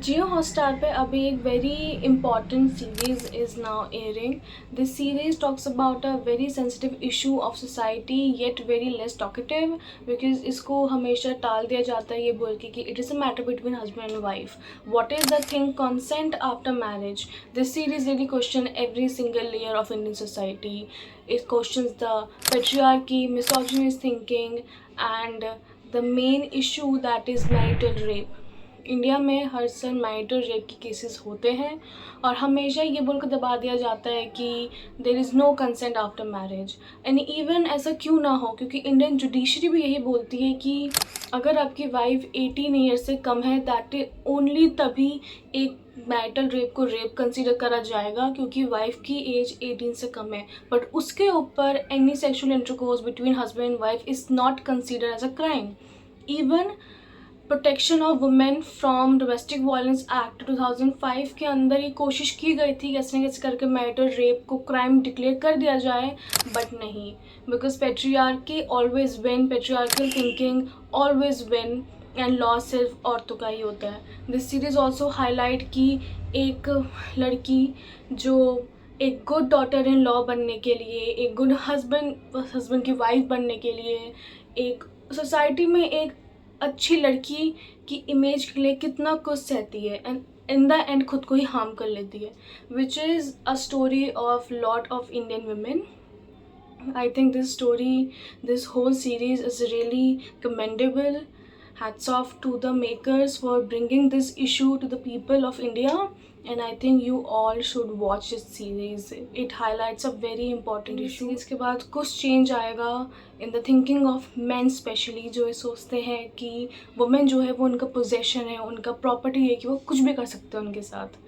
जियो Hotstar पे अभी एक very important series is now airing. This series talks about a very sensitive issue of society yet very less talkative, because इसको हमेशा टाल दिया जाता है ये बोल के कि it is a matter between husband and wife. What is the thing consent after marriage. This series really question every single layer of Indian society. It questions the patriarchy, misogynist thinking, and the main issue that is marital rape. India में हर साल marital rape के cases होते हैं और हमेशा ये बोलकर दबा दिया जाता है कि there is no consent after marriage. And even ऐसा क्यों ना हो, क्योंकि इंडियन जुडिशरी भी यही बोलती है कि अगर आपकी वाइफ 18 ईयर से कम है दैट ओनली तभी एक मैरिटल रेप को रेप कंसीडर करा जाएगा क्योंकि वाइफ की एज 18 से कम है. बट उसके ऊपर any sexual intercourse between husband and wife is not consider as a crime. Even protection of women from domestic violence act 2005 के अंदर ये कोशिश की गई थी कैसे न कैसे करके मैरिटल रेप को क्राइम डिक्लेयर कर दिया जाए, बट नहीं, because patriarchy always win, patriarchal thinking always win, and law सिर्फ औरतों का ही होता है. दिस सीरीज ऑल्सो हाईलाइट की एक लड़की जो एक गुड डॉटर इन लॉ बनने के लिए, एक गुड हस्बैंड की वाइफ बनने के लिए, एक सोसाइटी में एक अच्छी लड़की की इमेज के लिए कितना कुछ सहती है एंड इन द एंड खुद को ही हार्म कर लेती है, which is a story of lot of Indian women. I think this whole series is really commendable. Hats off to the makers for bringing this issue to the people of India, and I think you all should watch this series. It highlights a very important issue. इसके बाद कुछ change आएगा in the thinking of men specially, जो ये सोचते हैं कि women जो है वो उनका possession है, उनका property है कि वो कुछ भी कर सकते हैं उनके साथ.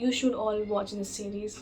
You should all watch this series.